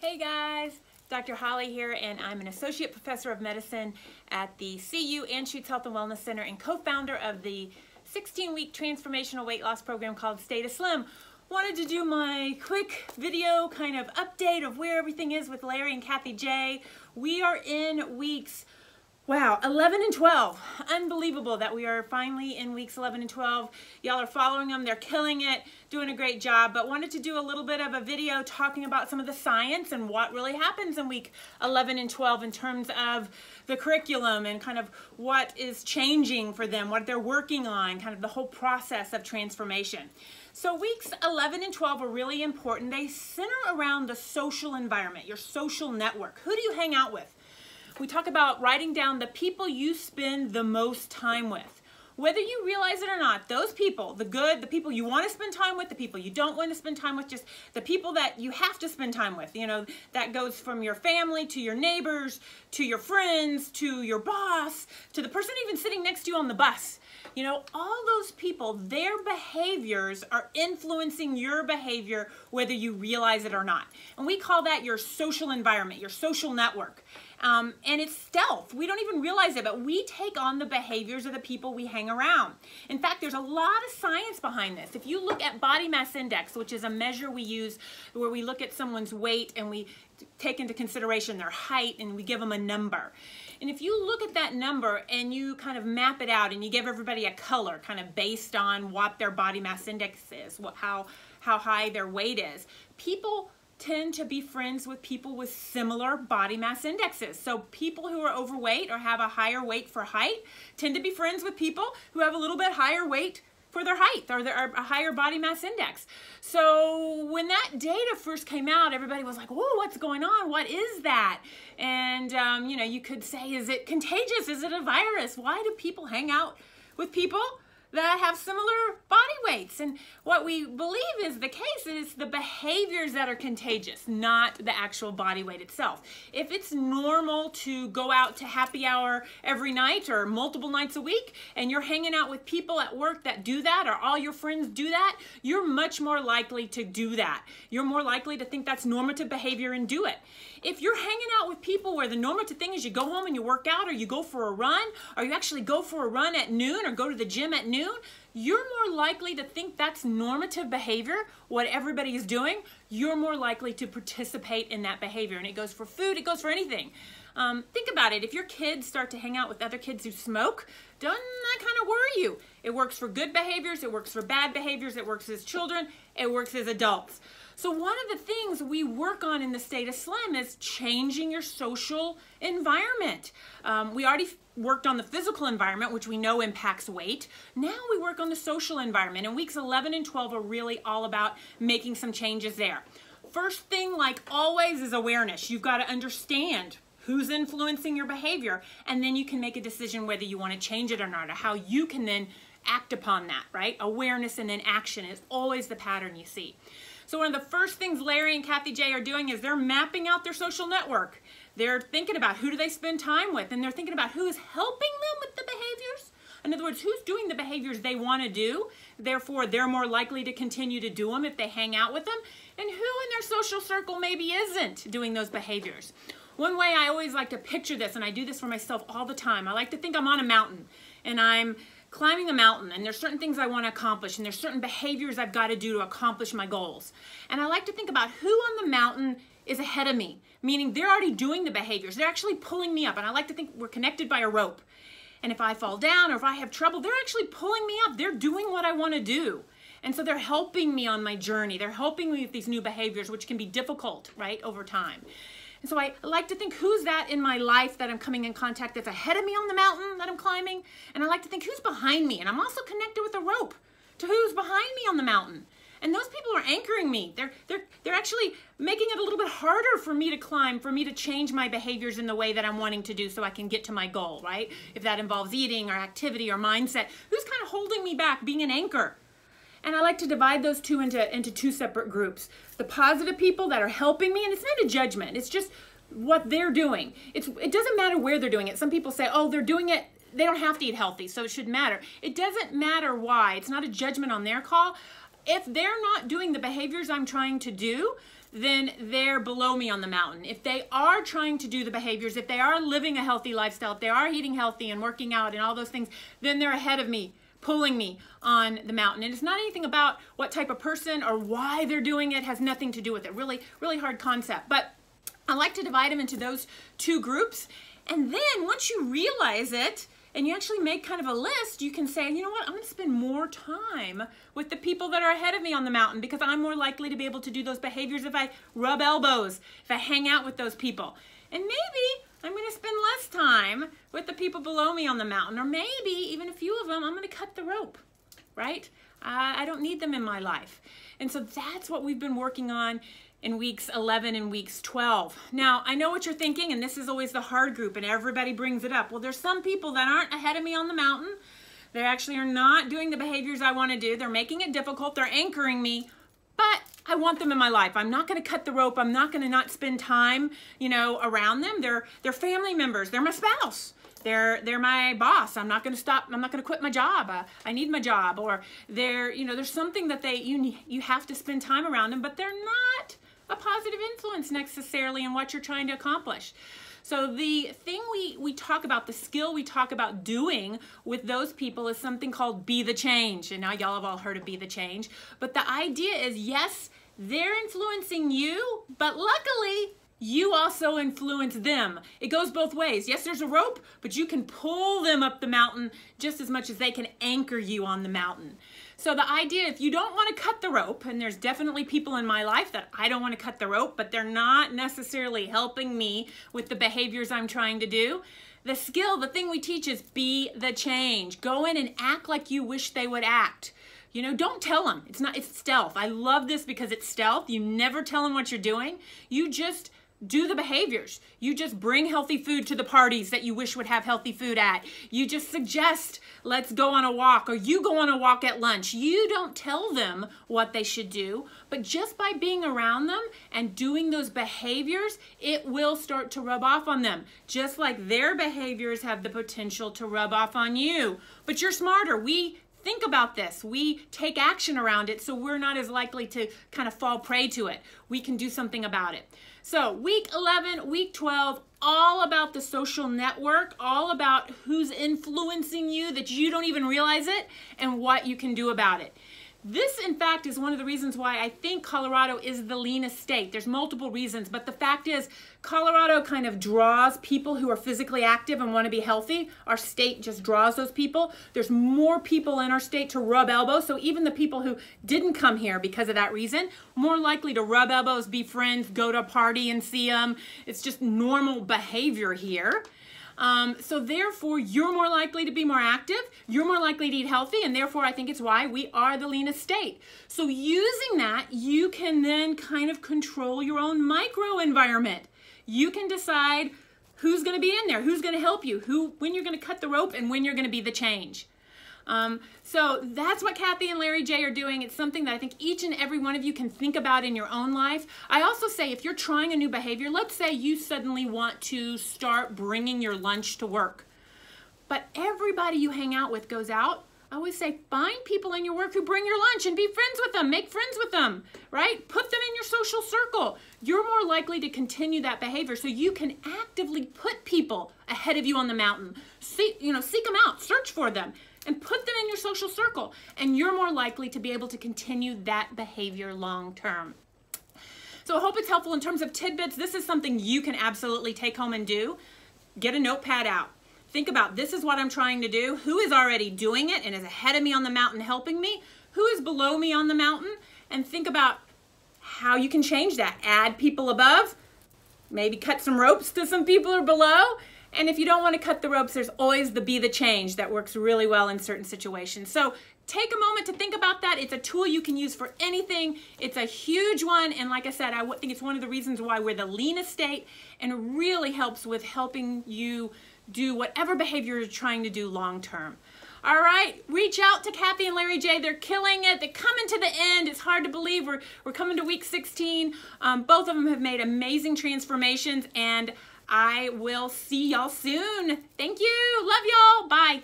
Hey guys, Dr. Holly here, and I'm an Associate Professor of Medicine at the CU Anschutz Health and Wellness Center and co-founder of the 16-week transformational weight loss program called Stay to Slim. Wanted to do my quick video kind of update of where everything is with Larry and Kathy J. We are in weeks 11 and 12. Unbelievable that we are finally in weeks 11 and 12. Y'all are following them. They're killing it, doing a great job, but wanted to do a little bit of a video talking about some of the science and what really happens in week 11 and 12 in terms of the curriculum and kind of what is changing for them, what they're working on, kind of the whole process of transformation. So weeks 11 and 12 are really important. They center around the social environment, your social network. Who do you hang out with? We talk about writing down the people you spend the most time with. Whether you realize it or not, those people, the good, the people you want to spend time with, the people you don't want to spend time with, just the people that you have to spend time with. You know, that goes from your family to your neighbors, to your friends, to your boss, to the person even sitting next to you on the bus. You know, all those people, their behaviors are influencing your behavior whether you realize it or not. And we call that your social environment, your social network. And it's stealth. We don't even realize it, but we take on the behaviors of the people we hang around. In fact, there's a lot of science behind this. If you look at body mass index, which is a measure we use where we look at someone's weight and we take into consideration their height and we give them a number. And if you look at that number and you kind of map it out and you give everybody a color kind of based on what their body mass index is, how high their weight is, people tend to be friends with people with similar body mass indexes. So people who are overweight or have a higher weight for height tend to be friends with people who have a little bit higher weight for their height or a higher body mass index. So when that data first came out, everybody was like, whoa, what's going on? What is that? And you know, you could say, is it contagious? Is it a virus? Why do people hang out with people that have similar body weights? And what we believe is the case is the behaviors that are contagious, not the actual body weight itself. If it's normal to go out to happy hour every night or multiple nights a week, and you're hanging out with people at work that do that, or all your friends do that, you're much more likely to do that. You're more likely to think that's normative behavior and do it. If you're hanging out with people where the normative thing is you go home and you work out, or you go for a run, or you actually go for a run at noon or go to the gym at noon, you're more likely to think that's normative behavior, what everybody is doing. You're more likely to participate in that behavior. And it goes for food, it goes for anything. Think about it. If your kids start to hang out with other kids who smoke, doesn't that kind of worry you? It works for good behaviors, it works for bad behaviors, it works as children, it works as adults. So one of the things we work on in the Stay to Slim is changing your social environment. We already worked on the physical environment, which we know impacts weight. Now we work on the social environment, and weeks 11 and 12 are really all about making some changes there. First thing, like always, is awareness. You've got to understand who's influencing your behavior, and then you can make a decision whether you want to change it or not, or how you can then act upon that, right? Awareness and then action is always the pattern you see. So one of the first things Larry and Kathy J are doing is they're mapping out their social network. They're thinking about who do they spend time with, and they're thinking about who is helping them with the behaviors. In other words, who's doing the behaviors they want to do, therefore they're more likely to continue to do them if they hang out with them, and who in their social circle maybe isn't doing those behaviors. One way I always like to picture this, and I do this for myself all the time, I like to think I'm on a mountain, and I'm climbing a mountain, and there's certain things I want to accomplish, and there's certain behaviors I've got to do to accomplish my goals. And I like to think about who on the mountain is ahead of me, meaning they're already doing the behaviors. They're actually pulling me up, and I like to think we're connected by a rope. And if I fall down or if I have trouble, they're actually pulling me up. They're doing what I want to do. And so they're helping me on my journey. They're helping me with these new behaviors, which can be difficult, right, over time. And so I like to think, who's that in my life that I'm coming in contact that's ahead of me on the mountain that I'm climbing? And I like to think, who's behind me? And I'm also connected with a rope to who's behind me on the mountain. And those people are anchoring me. They're actually making it a little bit harder for me to climb, for me to change my behaviors in the way that I'm wanting to do so I can get to my goal, right? If that involves eating or activity or mindset, who's kind of holding me back, being an anchor? And I like to divide those two into two separate groups. The positive people that are helping me, and it's not a judgment, it's just what they're doing. It doesn't matter where they're doing it. Some people say, oh, they're doing it, they don't have to eat healthy, so it should matter. It doesn't matter why. It's not a judgment on their call. If they're not doing the behaviors I'm trying to do, then they're below me on the mountain. If they are trying to do the behaviors, if they are living a healthy lifestyle, if they are eating healthy and working out and all those things, then they're ahead of me, pulling me on the mountain. And it's not anything about what type of person or why they're doing it, has nothing to do with it. Really, really hard concept. But I like to divide them into those two groups. And then once you realize it, and you actually make kind of a list, you can say, you know what, I'm gonna spend more time with the people that are ahead of me on the mountain because I'm more likely to be able to do those behaviors if I rub elbows, if I hang out with those people. And maybe I'm gonna spend less time with the people below me on the mountain, or maybe even a few of them, I'm gonna cut the rope, right? I don't need them in my life. And so that's what we've been working on in weeks 11 and weeks 12. Now, I know what you're thinking, and this is always the hard group, and everybody brings it up. Well, there's some people that aren't ahead of me on the mountain. They actually are not doing the behaviors I want to do. They're making it difficult. They're anchoring me, but I want them in my life. I'm not going to cut the rope. I'm not going to not spend time, you know, around them. They're family members. They're my spouse. They're my boss. I'm not going to stop. I'm not going to quit my job. I need my job. Or there's something that you have to spend time around them, but they're not a positive influence necessarily in what you're trying to accomplish. So the thing we talk about, the skill we talk about doing with those people is something called be the change. And now y'all have all heard of be the change. But the idea is, yes, they're influencing you, but luckily you also influence them. It goes both ways. Yes, there's a rope, but you can pull them up the mountain just as much as they can anchor you on the mountain. So the idea, if you don't want to cut the rope, and there's definitely people in my life that I don't want to cut the rope, but they're not necessarily helping me with the behaviors I'm trying to do, the skill, the thing we teach is be the change. Go in and act like you wish they would act. You know, don't tell them. It's stealth. I love this because it's stealth. You never tell them what you're doing. You just do the behaviors. You just bring healthy food to the parties that you wish would have healthy food at. You just suggest, let's go on a walk, or you go on a walk at lunch. You don't tell them what they should do, but just by being around them and doing those behaviors, it will start to rub off on them, just like their behaviors have the potential to rub off on you. But you're smarter. We think about this. We take action around it, so we're not as likely to kind of fall prey to it. We can do something about it. So week 11, week 12, all about the social network, all about who's influencing you that you don't even realize it and what you can do about it. This, in fact, is one of the reasons why I think Colorado is the leanest state. There's multiple reasons, but the fact is Colorado kind of draws people who are physically active and want to be healthy. Our state just draws those people. There's more people in our state to rub elbows, so even the people who didn't come here because of that reason, more likely to rub elbows, be friends, go to a party and see them. It's just normal behavior here. So therefore, you're more likely to be more active, you're more likely to eat healthy, and therefore I think it's why we are the leanest state. So using that, you can then kind of control your own microenvironment. You can decide who's going to be in there, who's going to help you, when you're going to cut the rope, and when you're going to be the change. So that's what Kathy and Larry J are doing. It's something that I think each and every one of you can think about in your own life. I also say if you're trying a new behavior, let's say you suddenly want to start bringing your lunch to work, but everybody you hang out with goes out. I always say find people in your work who bring your lunch and be friends with them, make friends with them, right? Put them in your social circle. You're more likely to continue that behavior, so you can actively put people ahead of you on the mountain. Seek them out, search for them, and put them in your social circle, and you're more likely to be able to continue that behavior long term. So I hope it's helpful in terms of tidbits. This is something you can absolutely take home and do. Get a notepad out. Think about, this is what I'm trying to do. Who is already doing it and is ahead of me on the mountain helping me? Who is below me on the mountain? And think about how you can change that. Add people above, maybe cut some ropes to some people who are below. And if you don't want to cut the ropes, there's always the be the change that works really well in certain situations. So take a moment to think about that. It's a tool you can use for anything. It's a huge one. And like I said, I think it's one of the reasons why we're the leanest state, and it really helps with helping you do whatever behavior you're trying to do long term. All right, reach out to Kathy and Larry J. They're killing it. They're coming to the end. It's hard to believe we're coming to week 16. Both of them have made amazing transformations, and I will see y'all soon. Thank you. Love y'all. Bye.